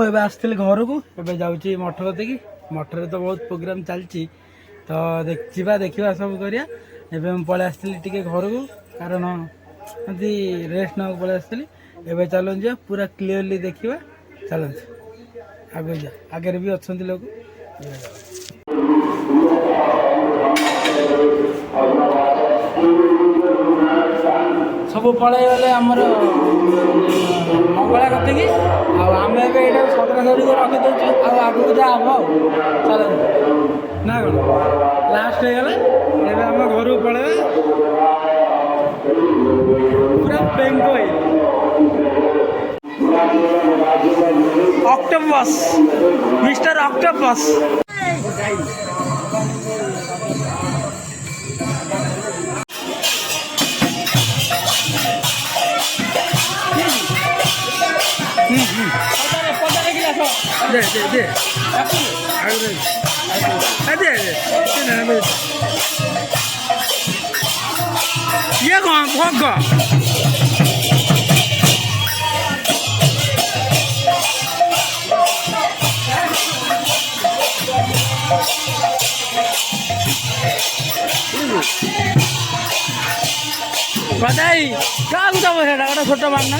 मुझे आसती घर को एवं जाऊँगी मठ कति मठर तो बहुत प्रोग्राम चलती तो जा देखा सब करिया एवं पलि आसती टे घर को कारण एमती रेस्ट ना पलि आसती एवं चलन जा पूरा क्लीयरली देखा चलते आगे जा आगे भी अच्छा लोग सब पलि गले आमर मंगला कति आम ये सतरा धरिक रखीदे आगू जहाँ हम चल ना कौन लास्ट हो गला एवं आम घर को पलैया पूरा पेंक ऑक्टोपस मिस्टर ऑक्टोपस दे दे दे ये कौन भोग बधाई क्या गुटा बसा छोट मारना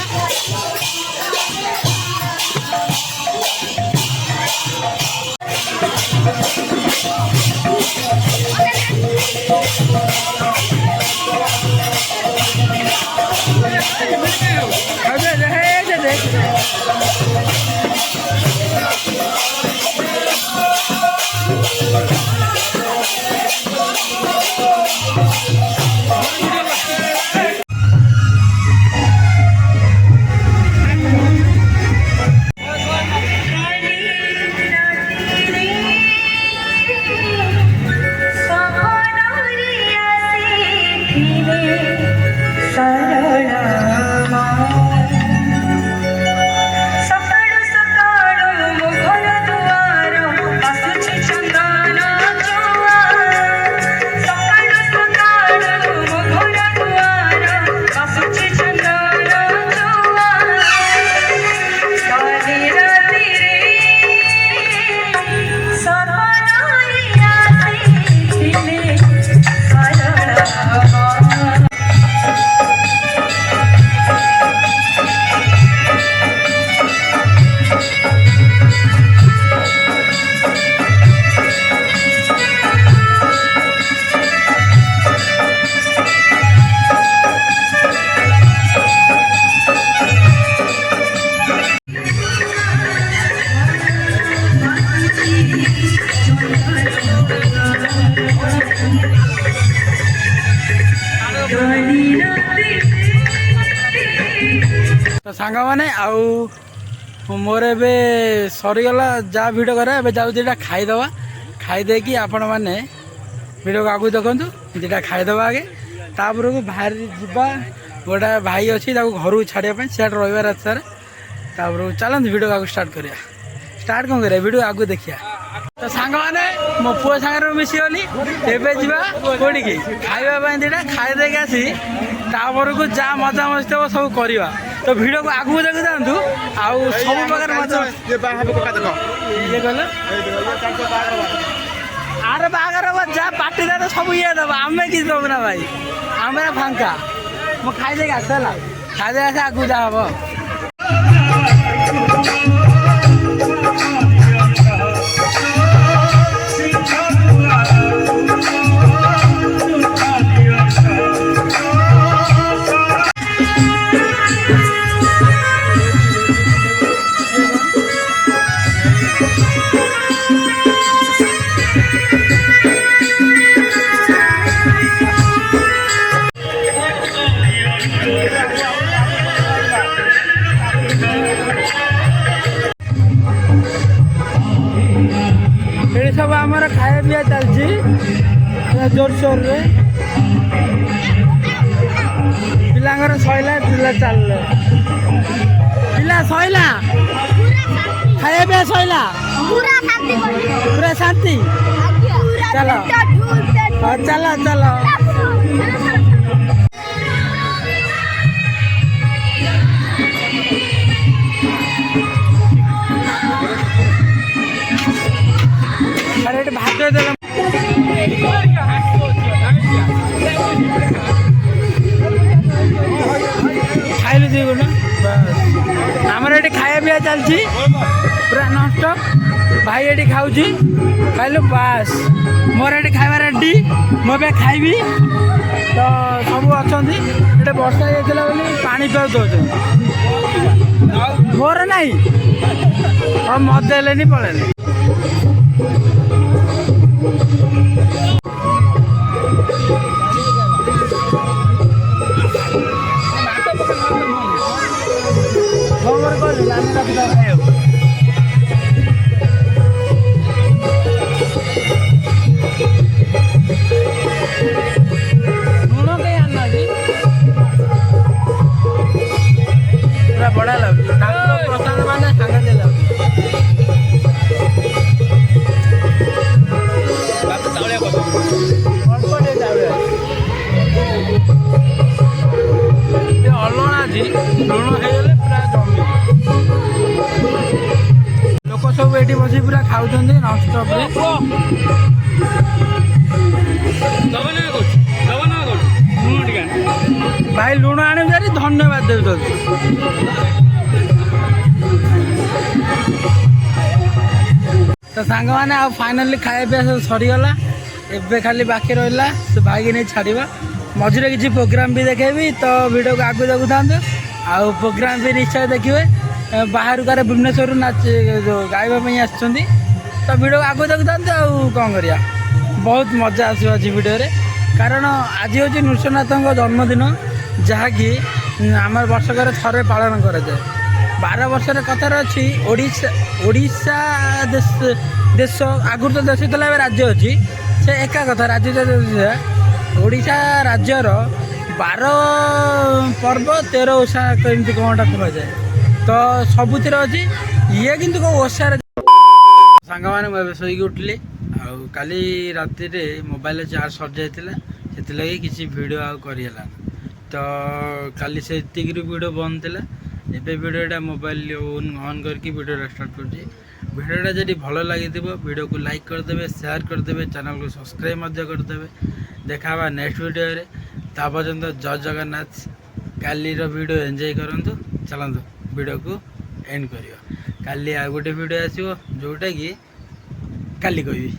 तो सांग मैंने मोर ए सरीगला जहाँ भिड करे ए जाऊँगा खाईदे खाईदे कि आपण मैंने भिड को आगू देखु दुटा खाईदे आगे तापर को बाहर जा गोटा भाई अच्छी घर को छाड़ापी सीट रही रास्तार तापर चलते भिड को आगे स्टार्ट कौन कर भिड आगू देखिया तो सांग मैंने मो पुआ सांगे मिसीगली एवं जा कौटी की खावाई दुटा खाईदे आसी तापर को जहाँ मजा मस्ती हम सब करवा तो भिड को आगू देखी जातु आउ सब प्रकार मजा ये कहले आरे बागर जा पार्टी दे सब ये दबा आम कि दब ना भाई आम फांका मो खाईदे आसला खाईदे आस आगू जा हम सब आम खाया पिया चलती जोरसोर पिलांगर सैला पिला चल पिला सैला खाया पिया सैला पूरा शांति चलो चलो चलो ପକେଇଦେଲେ ଖାଇଲୁ ଦୁଇ ଗୁଣ ଆମର ଏଠି ଖାଇବା ପିଇବା ଚାଲିଛି ପୁରା ନନଷ୍ଟପ୍। ଭାଇ ଏଠି ଖାଉଛି ଖାଇଲୁ ବାସ୍। ମୋର ଏଠି ଖାଇବା ରେଡ଼ି, ମୁଁ ଏବେ ଖାଇବି। ତ ସବୁ ଅଛନ୍ତି ଏଠି, ବର୍ଷା ହେଇଯାଇଥିଲା ବୋଲି ପାଣି ପିଆଉ ଦେଉଛନ୍ତି। ମୋର ନାହିଁ, ଆଉ ମତ ଦେଲେନି ପଳେଇଲେ। ଖବର କଲି ଆମେ ରଖିଦେବା ଖାଇବାକୁ। ଲୁଣ କେହି ଆଣିନାହାନ୍ତି, ପୁରା ବଢ଼ିଆ ଲାଗୁଛି। ଠାକୁର ପ୍ରସାଦ ମାନେ ସାଙ୍ଗରେ ଲାଗୁଛି। ଅଳ୍ପ ଟିକେ ଚାଉଳିଆ ଅଲଣା ଅଛି, ଲୁଣ ହେଇଗଲେ ପୁରା ଜମି। ଲୋକ ସବୁ ଏଠି ବସି ପୁରା ଖାଉଛନ୍ତି ନନଷ୍ଟପରେ। ଭାଇ ଲୁଣ ଆଣିବାରି ଧନ୍ୟବାଦ ଦେଉଛନ୍ତି। ତ ସାଙ୍ଗମାନେ ଆଉ ଫାଇନାଲି ଖାଇବା ପିଇବା ସବୁ ସରିଗଲା। ଏବେ ଖାଲି ବାକି ରହିଲା ସେ ଭାଇକି ନେଇ ଛାଡ଼ିବା। ମଝିରେ କିଛି ପ୍ରୋଗ୍ରାମ୍ ବି ଦେଖେଇବି, ତ ଭିଡ଼ିଓକୁ ଆଗକୁ ଦେଖୁଥାନ୍ତୁ। ଆଉ ପ୍ରୋଗ୍ରାମ୍ ବି ନିଶ୍ଚୟ ଦେଖିବେ। ବାହାରୁ କାରେ ଭୁବନେଶ୍ୱରରୁ ଯେଉଁ ଗାଇବା ପାଇଁ ଆସିଛନ୍ତି, ତ ଭିଡ଼ିଓକୁ ଆଗକୁ ଦେଖୁଥାନ୍ତୁ। ଆଉ କ'ଣ କରିବା, ବହୁତ ମଜା ଆସିବ ଆଜି ଭିଡ଼ିଓରେ। କାରଣ ଆଜି ହେଉଛି ନୃସିଂହନାଥଙ୍କ ଜନ୍ମଦିନ, ଯାହାକି ଆମର ବର୍ଷକରେ ଥରେ ପାଳନ କରାଯାଏ। 12 ବର୍ଷର କଥାରେ ଅଛି, ଓଡ଼ିଶା ଦେଶ ଆଗରୁ ତ ଦେଶ ଥିଲା, ଏବେ ରାଜ୍ୟ ଅଛି। ସେ ଏକା କଥା, ରାଜ୍ୟ ଓଡ଼ିଶା ରାଜ୍ୟର 12 ପର୍ବ 13 ଓଷା ଏମିତି କ'ଣଟା କୁହାଯାଏ। ତ ସବୁଥିରେ ଅଛି, ଇଏ କିନ୍ତୁ କେଉଁ ଓଷାରେ। ସାଙ୍ଗମାନେ ମୁଁ ଏବେ ଶୋଇକି ଉଠିଲି। ଆଉ କାଲି ରାତିରେ ମୋବାଇଲରେ ଚାର୍ଜ ସରିଯାଇଥିଲା, ସେଥିଲାଗି କିଛି ଭିଡ଼ିଓ ଆଉ କରିହେଲାନି। ତ କାଲି ସେତିକିରୁ ଭିଡ଼ିଓ ବନ୍ଦ ଥିଲା। ଏବେ ଭିଡ଼ିଓଟା ମୋବାଇଲ ଅନ୍ କରିକି ଭିଡ଼ିଓଟା ଷ୍ଟାର୍ଟ କରୁଛି। ଭିଡ଼ିଓଟା ଯଦି ଭଲ ଲାଗିଥିବ ଭିଡ଼ିଓକୁ ଲାଇକ୍ କରିଦେବେ, ସେୟାର କରିଦେବେ, ଚ୍ୟାନେଲକୁ ସବସ୍କ୍ରାଇବ୍ ମଧ୍ୟ କରିଦେବେ। ଦେଖା ହେବା ନେକ୍ସଟ ଭିଡ଼ିଓରେ। ତା ପର୍ଯ୍ୟନ୍ତ ଜୟ ଜଗନ୍ନାଥ। କାଲିର ଭିଡ଼ିଓ ଏନ୍ଜୟ କରନ୍ତୁ। ଚାଲନ୍ତୁ ଭିଡ଼ିଓକୁ ଏଣ୍ଡ କରିବା। କାଲି ଆଉ ଗୋଟେ ଭିଡ଼ିଓ ଆସିବ, ଯେଉଁଟାକି କାଲି କହିବି।